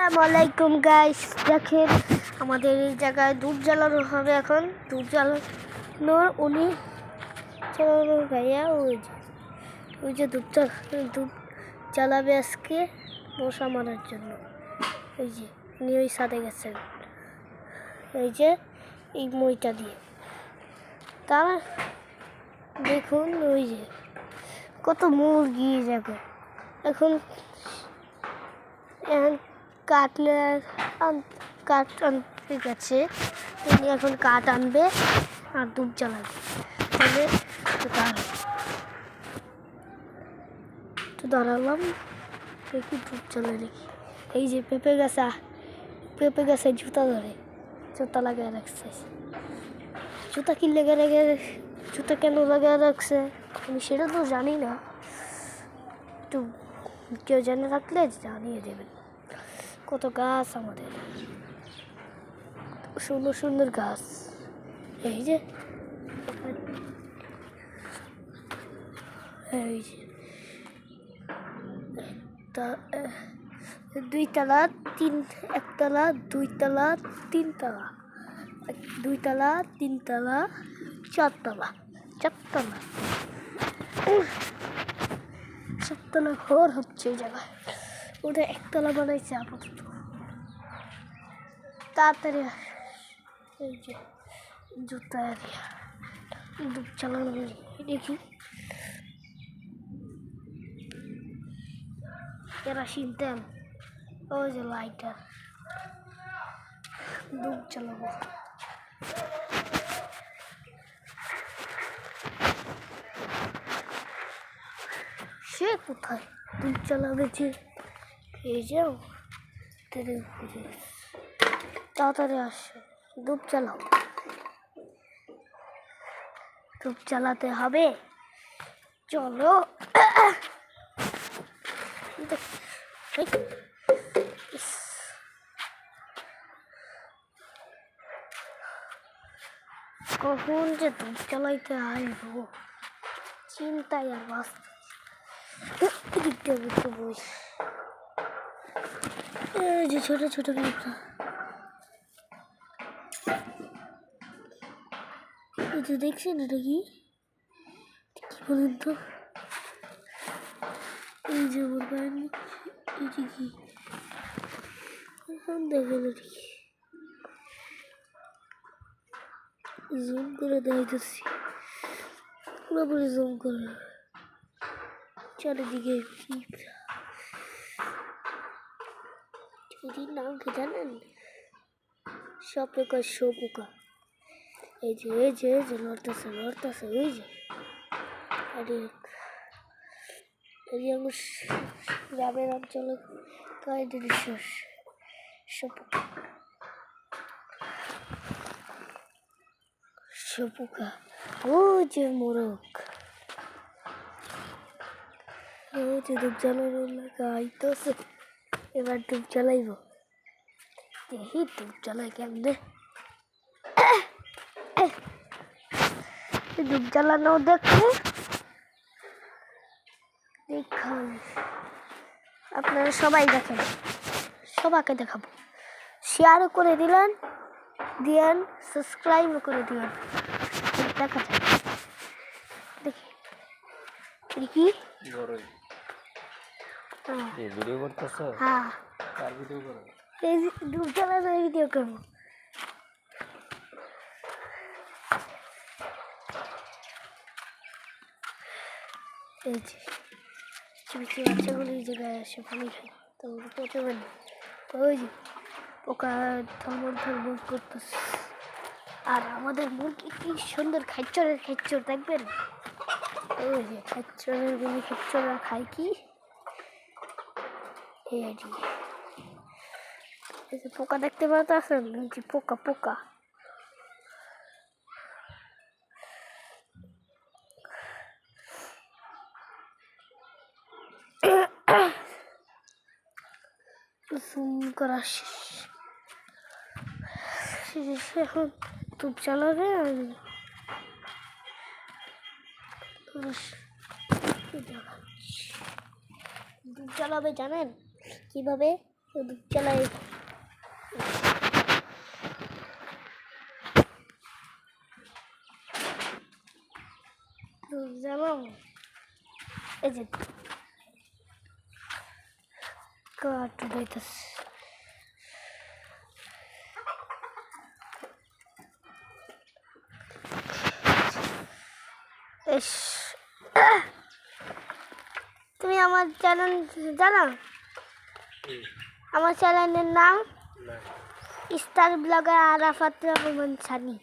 আসসালামাইকুম গাইস, দেখেন আমাদের এই জায়গায় ধূপ জ্বালানো হবে। এখন ধূপ জ্বালানোর উনি চালানো ভাইয়া ওই যে ধূপ জ্বালাবে আজকে মশা মারার জন্য। এই যে উনি ওই সাথে গেছেন, এই যে এই মইটা দিয়ে। তারা দেখুন ওই যে কত মুরগি জায়গা। এখন কাঠ আনতে গেছে, উনি এখন কাঠ আনবে আর ধূপ জ্বালাবে। তবে তো দাঁড়ালাম, দেখি ধূপ জ্বালাই দেখি। এই যে পেঁপে গাছে জুতা লাগিয়ে রাখছে। জুতা কি জুতা কেন লাগিয়ে রাখছে আমি সেটা তো জানি না, একটু কেউ জেনে রাখলে জানিয়ে দেবেন। কত গাছ আমাদের, সুন্দর সুন্দর গাছ। এই যে দুইতলা, একতলা, দুইতলা, তিনতলা, দুইতলা, তিনতলা, চারতলা, সাততলা ঘর হচ্ছে এই জায়গায়। ওটা একতলা বানাইছে আপাতত। তাড়াতাড়ি এই যে জুতা ধূপ চালানো দেখি। কেরাসিন তেল, ওই যে লাইটার, ধূপ চালাবো। সে কোথায় ধূপ চালাবে? যে এই যাও, তাড়াতাড়ি আসো, ধূপ চালাও। ধূপ চালাতে হবে, চলো। কখন যে ধূপ চালাইতে আসবো চিন্তায় আর এই যে ছোট ছোট পিঁপড়া, এই যে দেখছেন এটা কি বলুন তো? এই যে বলবেন এটি কি? এখন দেখেন জুম করে দেখাইতেছি, পুরোপুরি জুম করে। চারিদিকে এটির নাম কি জানেন? সপোকা, শোপোকা। এই যে লড়তেছে, ওই যে গ্রামের অঞ্চলে শোপোকা। ও যে মোরগ, ও যে ধূপ জ্বালানোর লাগা আইতেছে। এবার ধূপ জ্বালাইব, দেখি ধূপ জ্বালাই কেমনে। ধূপ জ্বালানো দেখো, আপনারা সবাই দেখেন, সবাইকে দেখাবো। শেয়ারও করে দিলেন, সাবস্ক্রাইবও করে দিলেন। দেখা যায়, দেখি দেখি ভিডিও করতেছো? হ্যাঁ, কার ভিডিও করো? এই ধূপ জ্বালানো ভিডিও করবো। এই যে বাচ্চাগুলো এই জায়গায় আসে পানি খায়, তো পচবে না। ওই যে পোকা ধর্মর করতেছে। আর আমাদের মুরগি কি সুন্দর খেচ্চর দেখবেন। ওই যে খেচ্চররা খায় কি, এই যে পোকা দেখতে পাচ্ছেন, যে পোকা জুম করা শেষ। এখন ধূপ জ্বালাবে। ধূপ জ্বালাবে জানেন কিভাবে? দুধ জ্বালাই দুধ জ্বালাও এই যে কাঠ উঠাইতেছে তুমি আমার চ্যানেল জানো আমার চ্যানেলের নাম স্টার ব্লগার আরাফাত রহমান সানি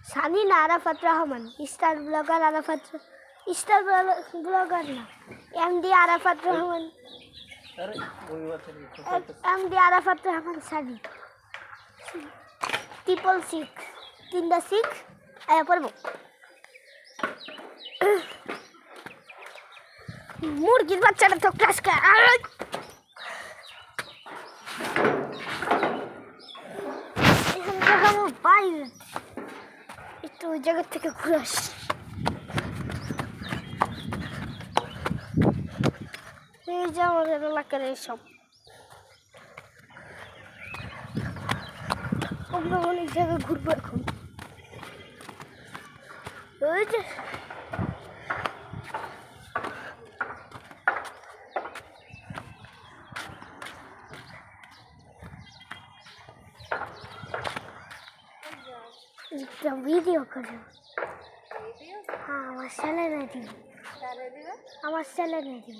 সানি না Arafat Rahman star blogger Arafat star blogger না এমডি আরাফাত রহমান এমডি আরাফাত রহমান সানি 666 তিনটা 6 আয়া পড়বো মুরগির বাচ্চাটা তো ক্লাস বাইরে একটু ওই জায়গা থেকে ঘুরে আসি এই যে আমাদের এলাকার এইসব আমরা অনেক জায়গায় ঘুরবো এখন ওই যে ভিডিও করো হ্যাঁ আমার চ্যানেলে দিব আমার চ্যানেলে দিব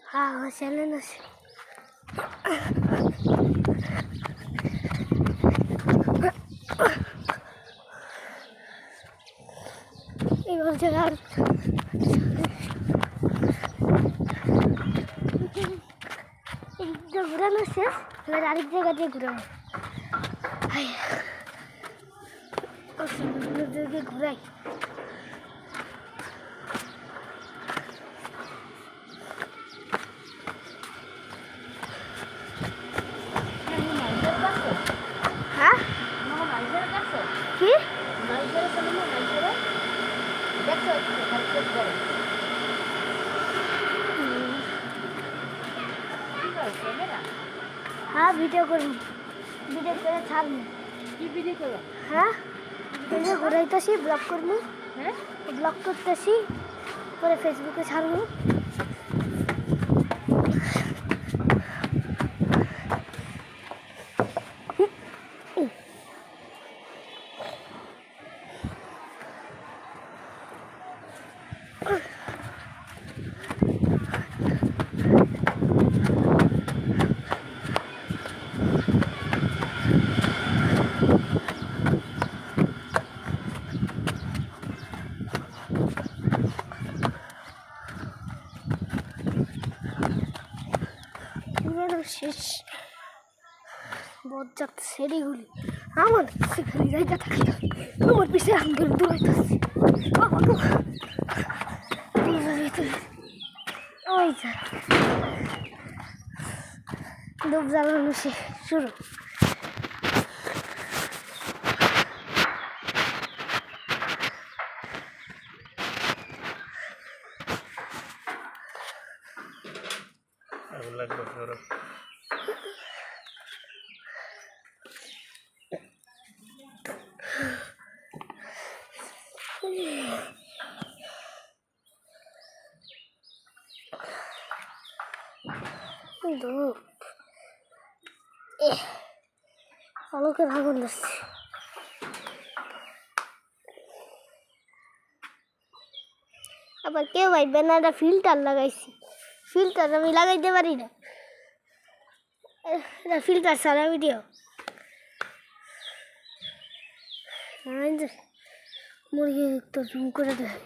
হ্যাঁ আমার চ্যানেল আছে এবার জায়গার ঘুরানো শেষ এবার আরেক জায়গা দিয়ে ঘুরাবো ঘুরাই হ্যাঁ কি হ্যাঁ ভিডিও করবো ভিডিও করে ছাড়বো কি ভিডিও করো হ্যাঁ ভিডিও ঘুরাইতেছি ব্লগ করবো হ্যাঁ ব্লগ করতেছি পরে ফেসবুকে ছাড়বো শেষ বজ্জাত সেরিগুলি আমার সেখানে জায়গা থাকে আমার পিছিয়ে আঙ্গুল দৌড়াইতেছি ওই যা ডুব জ্বালানো শুরু লাগবে সরো ধূপ আলোকের আগুন লাগছে আবার কেউ ভাববে না একটা ফিল্টার লাগাইছি ফিল্টার আমি লাগাইতে পারি না এটা ফিল্টার ছাড়া ভিডিও মুরগি তো জুম করে দেয়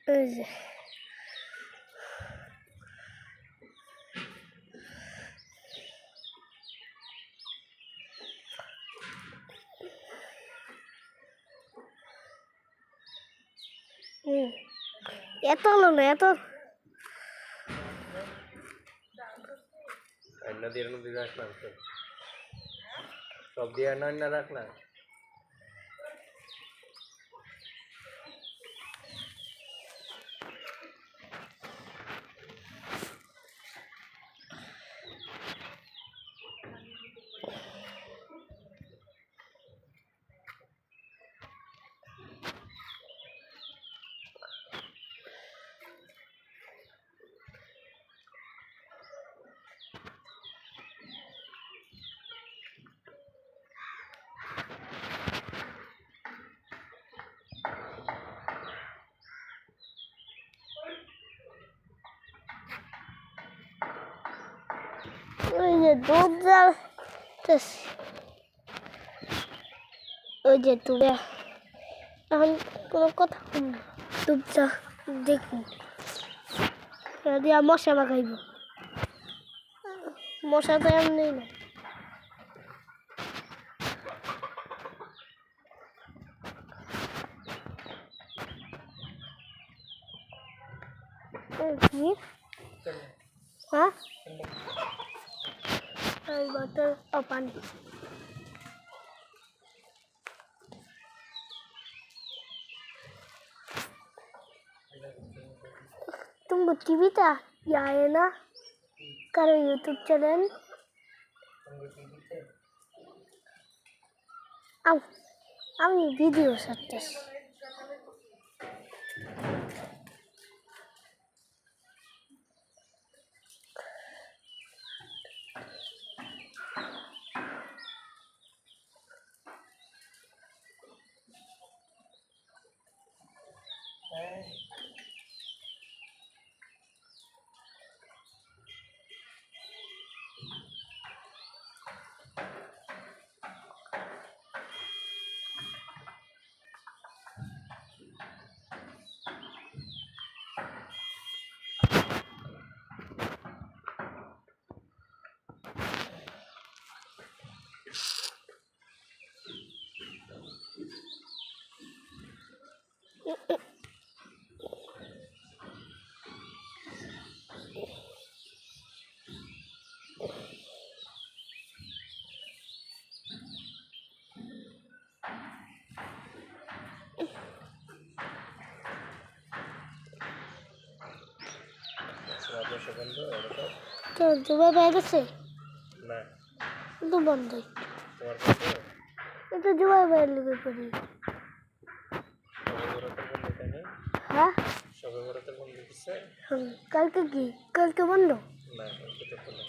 এই যে এত হলো না এত নদীর মধ্যে রাখলাম তো সব দিয়ে অন্য রাখলাম ওই যে দুধ জাল ওই যে তুমি এখন কোনো কথা কম না দুধ চা দেখুন দিয়া মশা লাগাইব মশা তো এমনি না হ্যাঁ bottle open तुमको टीवी था या है ना करो यूट्यूब चैनल अब আমি ভিডিও ছাড়তেছি তো দুবার বাইরেছে না তো বন্ধ তোমার কাছে এটা দুবার বাইরে লেগে পড়ি হ্যাঁ সবে বড়তে বন্ধ দিচ্ছে কালকে কি কালকে বন্ধ না কালকে তো খোলা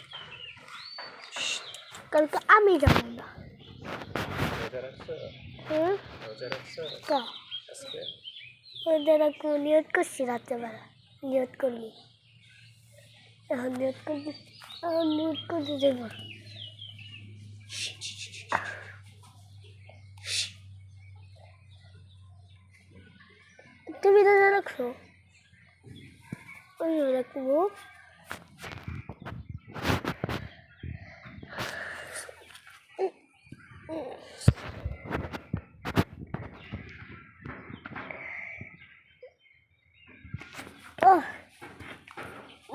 কালকে আমি যাবো না রোজা রাখছো হুম রোজা রাখছো কা আজকে ওদের একটু নিয়ত করছি রাত্রেবেলা নিয়ত করলি এখন নিয়ত করতে দেবো তুমি রোজা রাখছো ওই রাখবো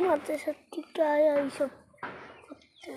মাথায় সত্যি প্রায় এইসব করতে